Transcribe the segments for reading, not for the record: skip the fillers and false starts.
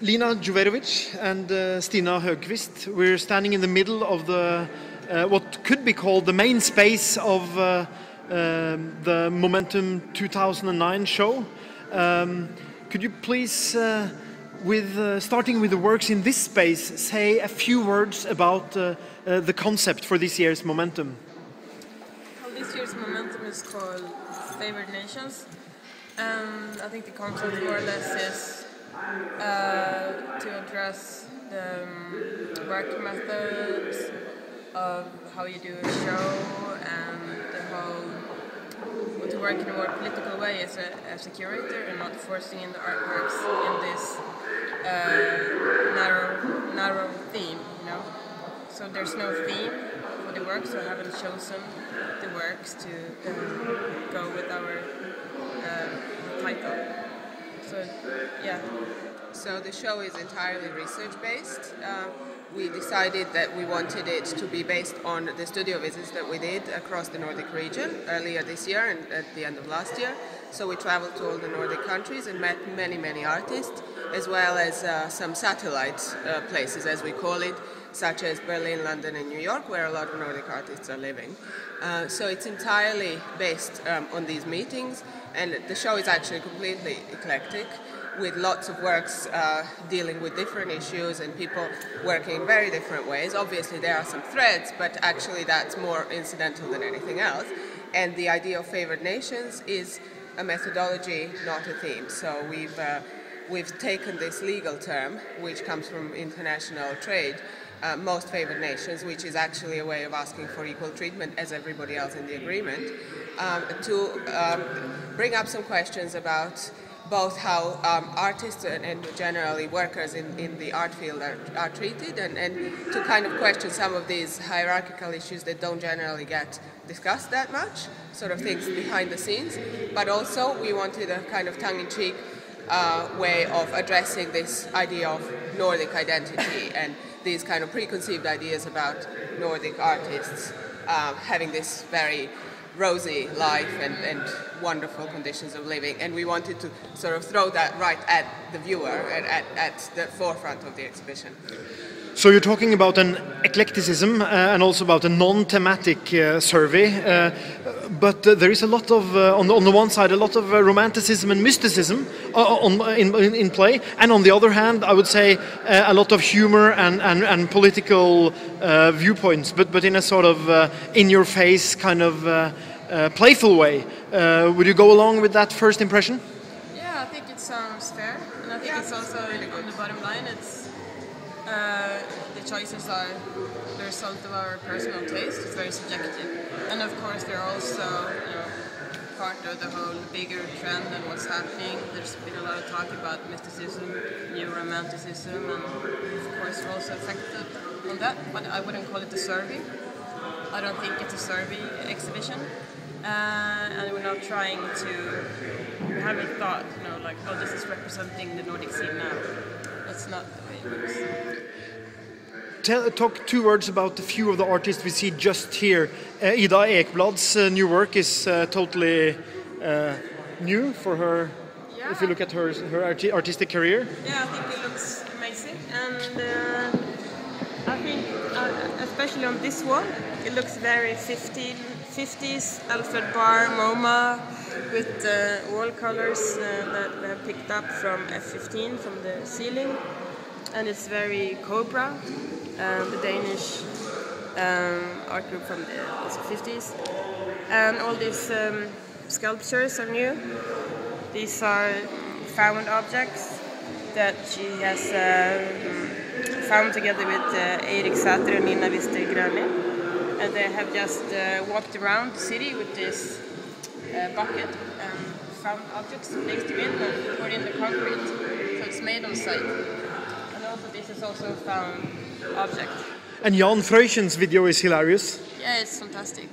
Lina Dzuverovic and Stina Högkvist. We're standing in the middle of the what could be called the main space of the Momentum 2009 show. Could you please, starting with the works in this space, say a few words about the concept for this year's Momentum? Well, this year's Momentum is called Favoured Nations. I think the concept more or less is to address the work methods of how you do a show and to work in a more political way as a curator and not forcing in the artworks in this narrow theme, you know. So there's no theme for the works, so I haven't chosen the works to go with our title. So, yeah. So the show is entirely research-based. We decided that we wanted it to be based on the studio visits that we did across the Nordic region earlier this year and at the end of last year. So we traveled to all the Nordic countries and met many artists, as well as some satellite places, as we call it, such as Berlin, London and New York, where a lot of Nordic artists are living. So it's entirely based on these meetings, and the show is actually completely eclectic, with lots of works dealing with different issues and people working in very different ways. Obviously there are some threads, but actually that's more incidental than anything else. And the idea of favoured nations is a methodology, not a theme. So we've taken this legal term, which comes from international trade, most favoured nations, which is actually a way of asking for equal treatment as everybody else in the agreement, to bring up some questions about both how artists and generally workers in the art field are treated, and to kind of question some of these hierarchical issues that don't generally get discussed that much, sort of things behind the scenes. But also we wanted a kind of tongue-in-cheek way of addressing this idea of Nordic identity and these kind of preconceived ideas about Nordic artists having this very rosy life and wonderful conditions of living, and we wanted to sort of throw that right at the viewer and at the forefront of the exhibition. So you're talking about an eclecticism and also about a non-thematic survey, but there is a lot of, on the one side, a lot of romanticism and mysticism in play, and on the other hand, I would say a lot of humor and political viewpoints, but in a sort of in-your-face kind of playful way. Would you go along with that first impression? Yeah, I think it sounds fair, and I think it's also on the bottom line. It's the choices are the result of our personal taste. It's very subjective, and of course they're also part of the whole bigger trend and what's happening. There's been a lot of talk about mysticism, new romanticism, and of course we're also affected on that. But I wouldn't call it a survey. I don't think it's a survey exhibition, and we're not trying to. We haven't thought, like, oh, this is representing the Nordic scene now. That's not the way it works. Talk two words about a few of the artists we see just here. Ida Ekeblad's new work is totally new for her. Yeah. If you look at her artistic career. Yeah, I think it looks amazing, and I think especially on this one, it looks very 50s Alfred Barr MoMA with wall colors that we have picked up from F15 from the ceiling, and it's very Cobra, the Danish art group from the also 50s, and all these sculptures are new. These are found objects that she has found together with Erik Sater and Nina Wister-Grönli, and they have just walked around the city with this bucket and found objects, placed them in and poured in the concrete, so it's made on site. And also this is also a found object. And Jan Freuchen's video is hilarious. Yeah, it's fantastic.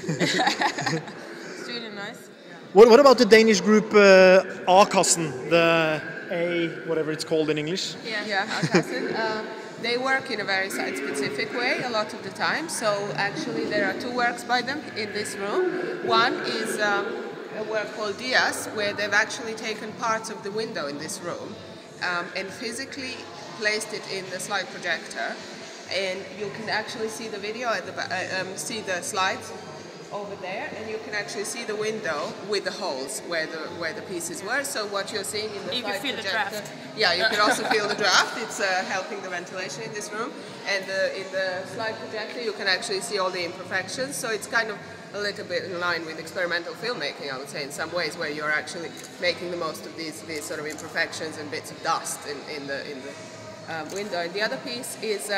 It's really nice. What about the Danish group A-kassen, the A, whatever it's called in English? Yeah, A-kassen. They work in a very site-specific way a lot of the time. So actually there are two works by them in this room. One is a work called Dias, where they've actually taken parts of the window in this room and physically placed it in the slide projector, and you can actually see the video at the see the slides over there, and you can actually see the window with the holes where the pieces were. So what you're seeing in the you slide can feel projector, the draft. yeah, you can also feel the draft. It's helping the ventilation in this room, and in the slide projector you can actually see all the imperfections. So it's kind of a little bit in line with experimental filmmaking, I would say, in some ways, where you're actually making the most of these sort of imperfections and bits of dust in the window. And the other piece is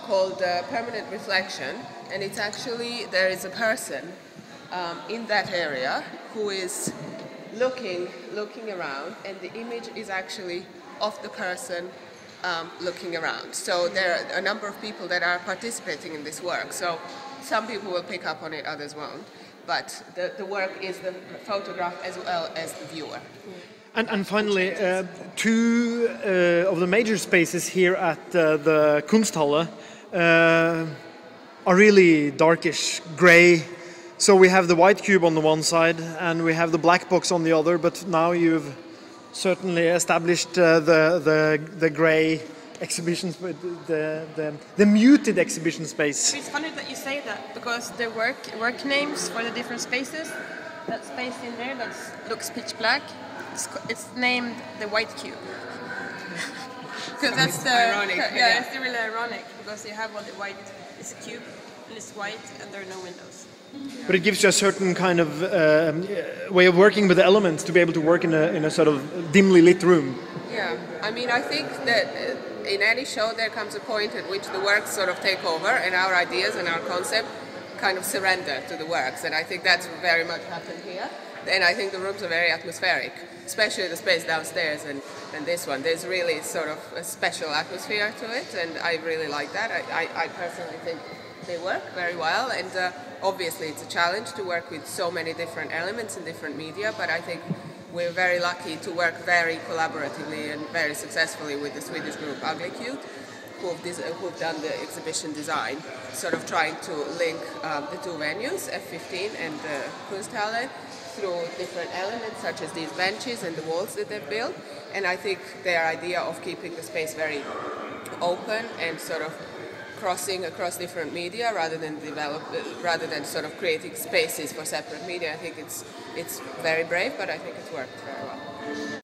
called Permanent Reflection, and it's actually, there is a person in that area who is looking around, and the image is actually of the person looking around. So there are a number of people that are participating in this work. So some people will pick up on it, others won't. But the work is the photograph as well as the viewer. And finally, two of the major spaces here at the Kunsthalle are really darkish grey. So we have the white cube on the one side and we have the black box on the other, but now you've certainly established the grey exhibitions, the muted exhibition space. It's funny that you say that, because the work names for the different spaces, that space in there that looks pitch black, it's named the white cube. Because that's ironic. Yeah, it's really ironic, because you have all the white, it's a cube and it's white and there are no windows. But it gives you a certain kind of way of working with the elements to be able to work in a sort of dimly lit room. Yeah, I mean, I think that in any show there comes a point at which the works sort of take over and our ideas and our concept kind of surrender to the works, and I think that's very much happened here. And I think the rooms are very atmospheric, especially the space downstairs and this one. There's really sort of a special atmosphere to it, and I really like that. I personally think they work very well, and obviously it's a challenge to work with so many different elements in different media, but I think we're very lucky to work very collaboratively and very successfully with the Swedish group Ugly Cute, who've done the exhibition design, sort of trying to link the two venues, F15 and the Kunsthalle, through different elements such as these benches and the walls that they've built. And I think their idea of keeping the space very open and sort of crossing across different media rather than sort of creating spaces for separate media, I think it's very brave, but I think it's worked very well.